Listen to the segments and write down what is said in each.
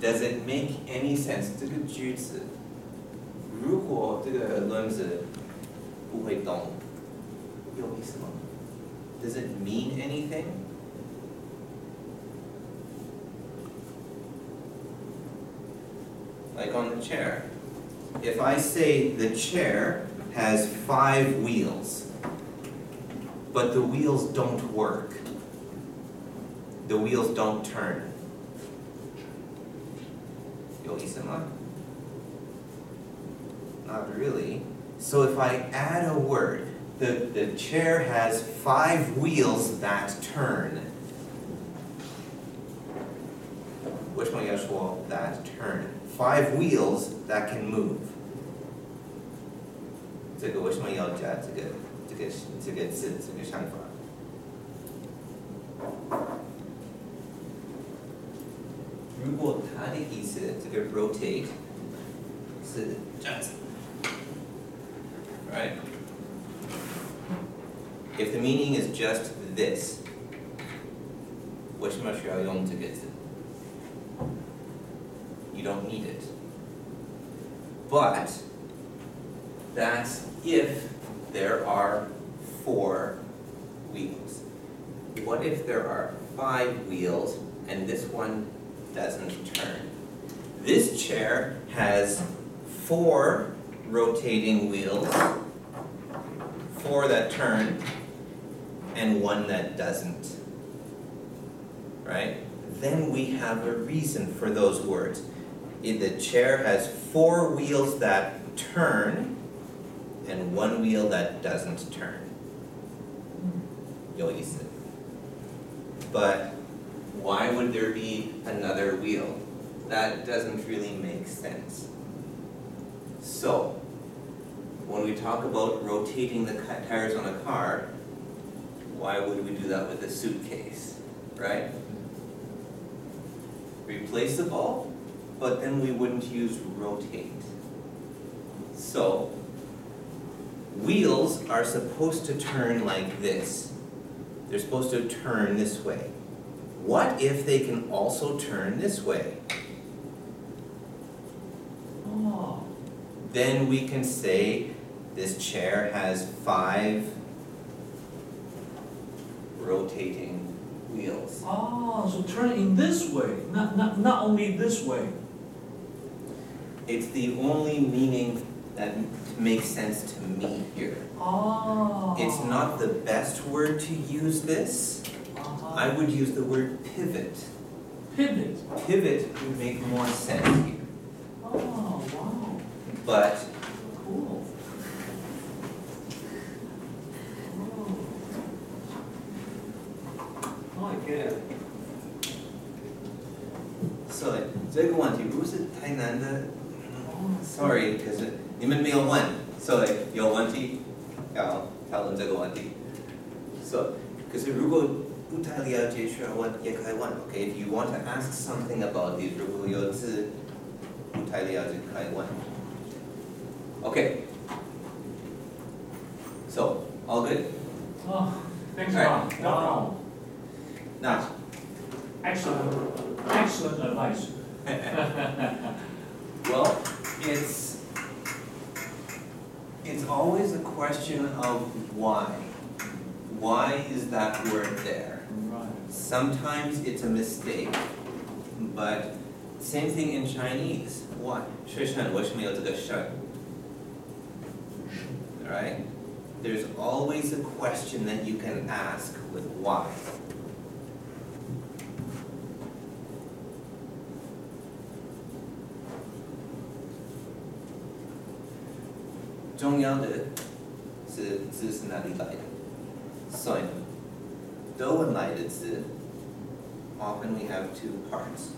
Does it make any sense? 这个句子，如果这个轮子不会动，有意思吗？ Does it mean anything? Like on the chair. If I say the chair has 5 wheels, but the wheels don't work, the wheels don't turn. 有意思吗? Not really. So if I add a word, the chair has 5 wheels that turn. Which one要说 that turn? 5 wheels that can move. 这个为什么要加这个字这个想法？如果它的意思，这个 rotate 是这样子 right? If the meaning is just this, 为什么需要用这个字？ You don't need it. But that's if there are 4 wheels. What if there are 5 wheels and this one doesn't turn? This chair has 4 rotating wheels, 4 that turn, and 1 that doesn't. Right? Then we have a reason for those words. The chair has 4 wheels that turn and 1 wheel that doesn't turn. 有意思. But why would there be another wheel? That doesn't really make sense. So, when we talk about rotating the tires on a car, why would we do that with a suitcase, right? Replaceable, but then we wouldn't use rotate. So, wheels are supposed to turn like this. They're supposed to turn this way. What if they can also turn this way? Oh. Then we can say this chair has 5 rotating wheels. Oh, so turn in this way, not only this way. It's the only meaning that makes sense to me here. Oh. It's not the best word to use this. I would use the word pivot. Pivot. Pivot would make more sense here. Oh, wow. But cool. Oh, I get it. So 这个问题不是太难的。Sorry， 可是你们没有问，所以有问题要讨论这个问题。So， 可是如果不太了解需要问也可以问。Okay, if you want to ask something about these， 如果有字不太了解可以问。Okay. So, all good? Oh, thanks a All lot. right. No problem. Now, Excellent advice. well, it's always a question of why. Why is that word there? Right. Sometimes it's a mistake, but same thing in Chinese. Why? 学生为什么有这个生? Right? There's always a question that you can ask with why.字是哪里来的? So, 德文来的字 often we have 2 parts.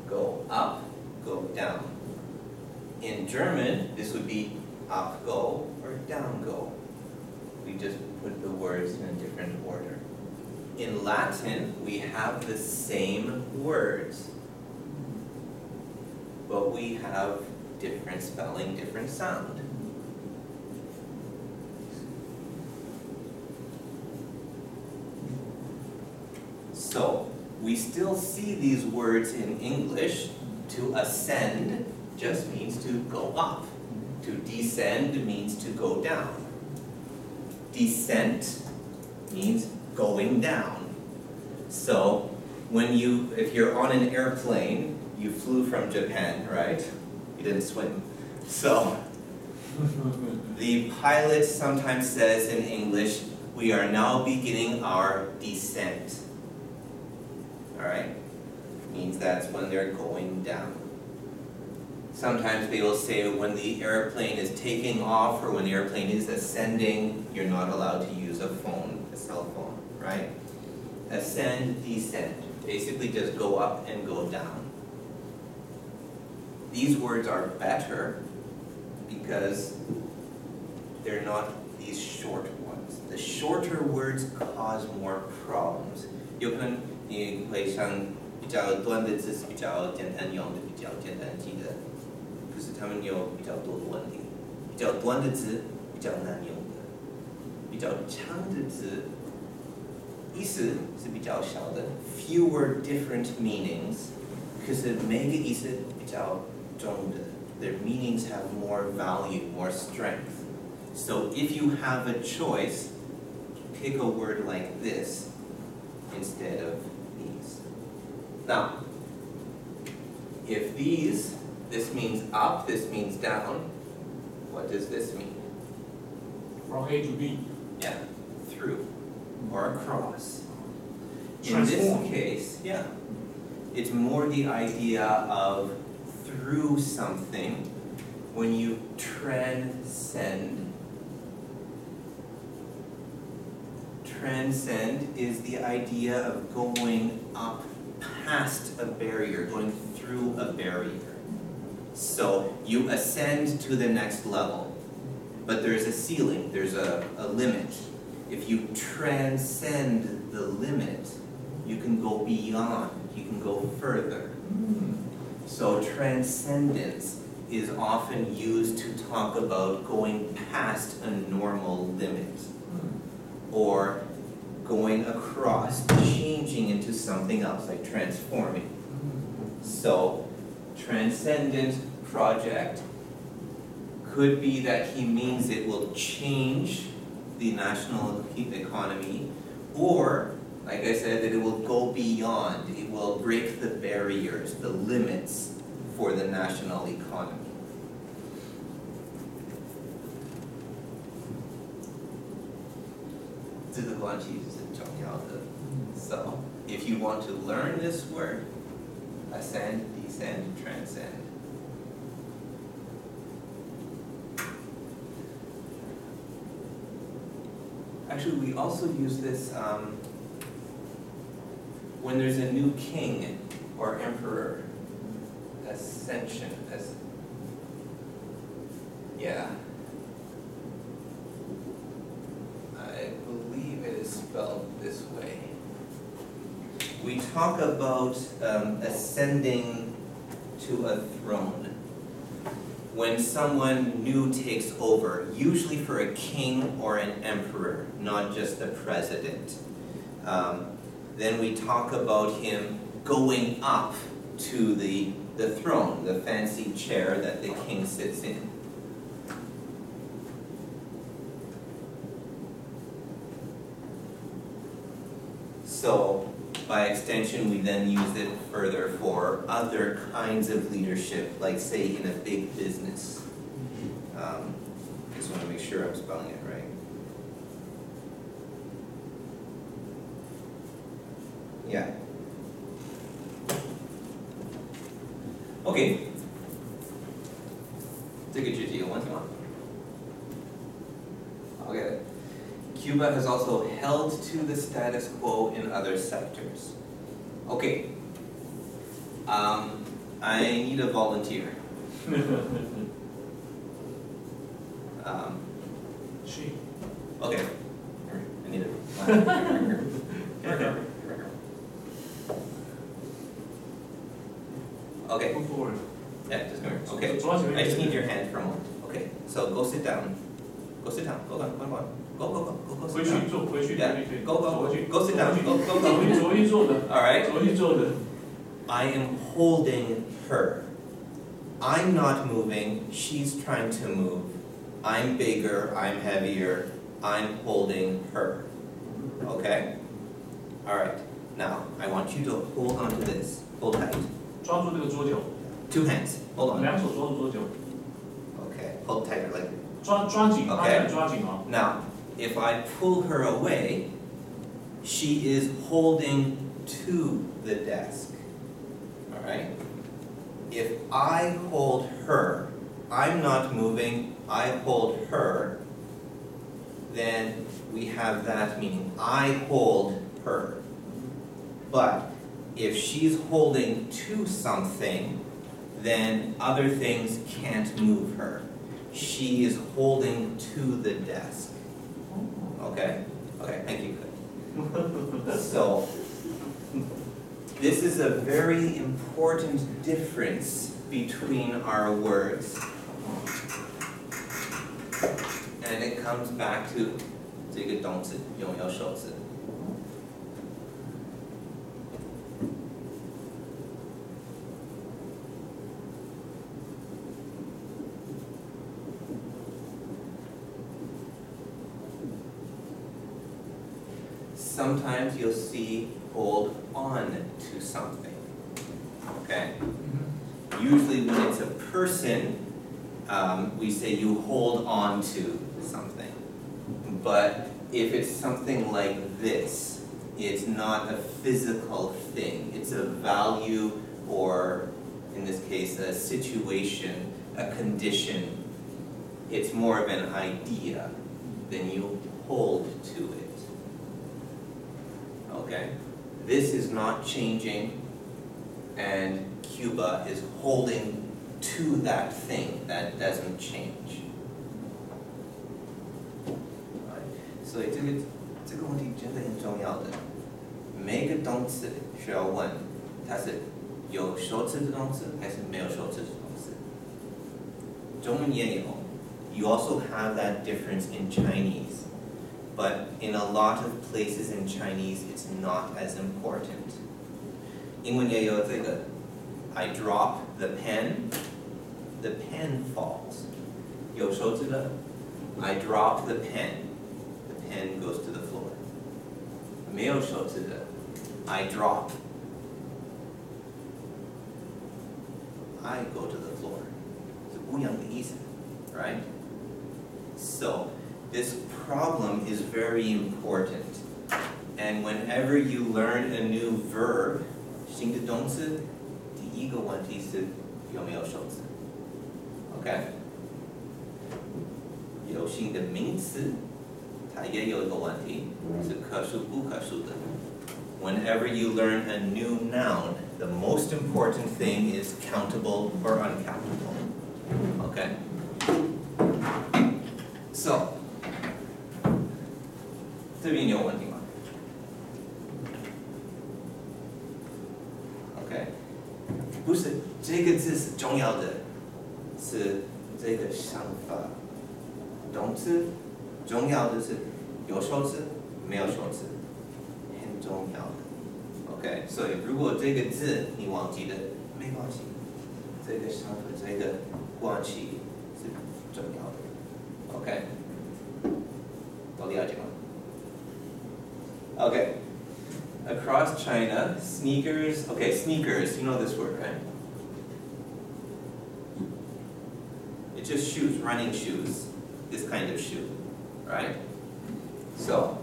Go up, go down. In German, this would be up go or down go. We just put the words in a different order. In Latin, we have the same words, but we have different spelling, different sound. So, we still see these words in English. To ascend just means to go up. To descend means to go down. Descent means going down. So if you're on an airplane, you flew from Japan, right? You didn't swim. So the pilot sometimes says in English, we are now beginning our descent. All right? Means that's when they're going down. Sometimes they will say when the airplane is taking off or when the airplane is ascending, you're not allowed to use a cell phone, right? Ascend, descend. Basically just go up and go down. These words are better because they're not these short ones. The shorter words cause more problems. 有可能你会像比较短的字是比较简单用的，比较简单记的，可是他们有比较多的问题。比较短的字比较难用的，比较长的字意思是比较小的 ，fewer different meanings， 可是每个意思比较重的。Their meanings have more value, more strength. So if you have a choice, pick a word like this instead of these. Now, if this means up, this means down, what does this mean? From A to B. Yeah, through or across. In Transform. this case, yeah, it's more the idea of through something when you transcend. Transcend is the idea of going up past a barrier, going through a barrier. So you ascend to the next level, but there's a ceiling, there's a limit. If you transcend the limit, you can go beyond, you can go further. So transcendence is often used to talk about going past a normal limit or going across, changing into something else, like transforming. So transcendent project could be that he means it will change the national economy, or like I said, that it will go beyond, it will break the barriers, the limits for the national economy. So, if you want to learn this word, ascend, descend, transcend. Actually, we also use this when there's a new king or emperor. Ascension, yeah. I believe it is spelled this way. We talk about ascending to a throne. When someone new takes over, usually for a king or an emperor, not just the president. Then we talk about him going up to the throne, the fancy chair that the king sits in. So, by extension, we then use it further for other kinds of leadership, like say in a big business. Just want to make sure I'm spelling it right. Yeah. Okay. 这个句子有问题吗? Okay. Cuba has also held to the status quo in other sectors. Okay. I need a volunteer. She. Okay. I need a Okay. Move forward. Yeah, just go. Okay. I just need your hand for a moment. Okay. So go sit down. Go sit down. Hold on. Go sit 回去 down. 做，回去 Yeah. 对 Go 走回去 sit down. Go. 昨天做的， All right. 昨天做的。 I am holding her. I'm not moving, she's trying to move. I'm bigger, I'm heavier, I'm holding her. Okay? Alright, now I want you to hold on to this. Hold tight. 抓住这个桌角， Two hands. Hold on. 两手抓住桌角， Okay, hold tighter like this. 抓紧， Okay. 把眼抓紧啊。 Now, if I pull her away, she is holding to the desk. Alright? If I hold her, I'm not moving, I hold her, then we have that meaning. I hold her. But if she's holding to something, then other things can't move her. She is holding to the desk. Okay? Okay, thank you. So, this is a very important difference between our words. And it comes back to 这个动词有没有手字。Sometimes you'll see hold on to something, okay? Usually when it's a person, we say you hold on to something. But if it's something like this, it's not a physical thing. It's a value or, in this case, a situation, a condition. It's more of an idea. Then you hold to it. Okay? This is not changing, and Cuba is holding to that thing. That doesn't change. Right? 所以这个问题真的很重要的。每个动词需要问，它是有手词的动词还是没有手词的动词？中文也有。You also have that difference in Chinese. But in a lot of places in Chinese, it's not as important. 英文也有这个 I drop the pen falls. 有手指的 I drop the pen goes to the floor. 没有手指的 I drop, I go to the floor. 是不一样的意思 right? So, this problem is very important. And whenever you learn a new verb, 新的动词，第一个问题是有没有手词 ？OK？ 有新的名词，它也有一个问题，是可数不可数的。Whenever you learn a new noun, the most important thing is countable or uncountable. Okay? So, 这边有问题吗 ？OK， 不是这个字是重要的，是这个想法。动词重要的是有手词没有手词，很重要的。OK， 所以如果这个字你忘记了，没关系，这个想法这个关系是重要的。OK， 都了解吗？ Okay. Across China, sneakers, okay, sneakers, you know this word, right? It's just shoes, running shoes, this kind of shoe, right? So,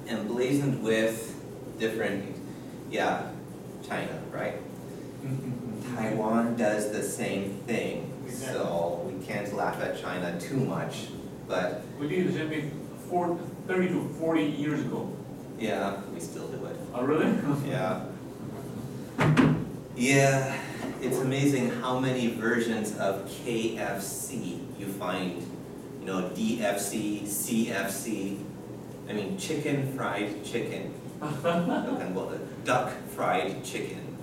emblazoned with different, yeah, China, right? Taiwan does the same thing, so we can't laugh at China too much, but... We did the same thing 30 to 40 years ago. Yeah, we still do it. Oh, really? Yeah. Yeah, it's amazing how many versions of KFC you find. You know, DFC, CFC. I mean, chicken fried chicken. Duck fried chicken.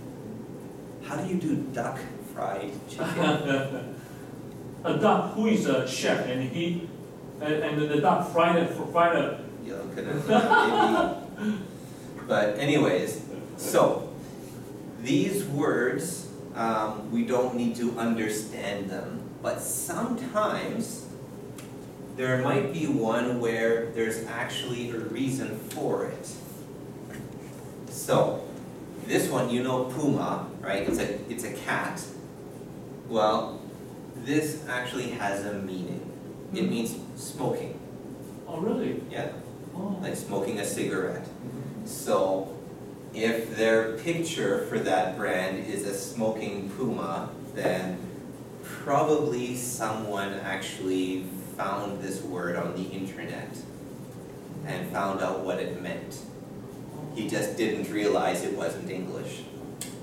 How do you do duck fried chicken? A duck who is a chef and he And the duck fried it. You know, maybe. But anyways, so these words, we don't need to understand them, but sometimes there might be one where there's actually a reason for it. So this one, you know, puma, right? It's a cat. Well, this actually has a meaning. It means smoking. Oh, really? Yeah, Oh. like smoking a cigarette. So if their picture for that brand is a smoking puma, then probably someone actually found this word on the internet and found out what it meant. He just didn't realize it wasn't English.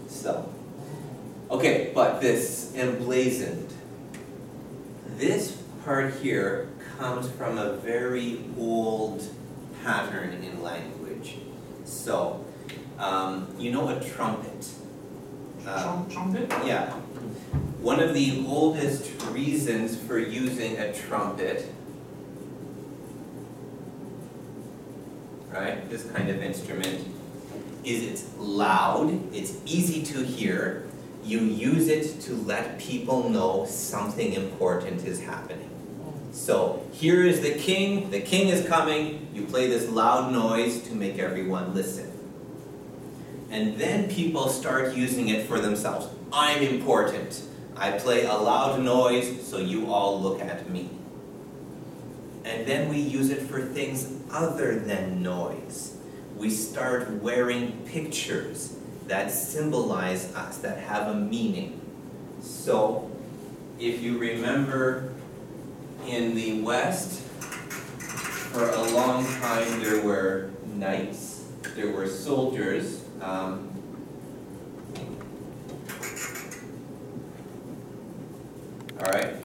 So, okay, but this emblazoned. This part here comes from a very old pattern in language. So, you know a trumpet? Trumpet? Yeah. One of the oldest reasons for using a trumpet, right, this kind of instrument, is it's loud, it's easy to hear. You use it to let people know something important is happening. So here is the king is coming, you play this loud noise to make everyone listen. And then people start using it for themselves. I'm important. I play a loud noise so you all look at me. And then we use it for things other than noise. We start wearing pictures that symbolize us, that have a meaning. So, if you remember, in the West, for a long time there were knights, there were soldiers. All right.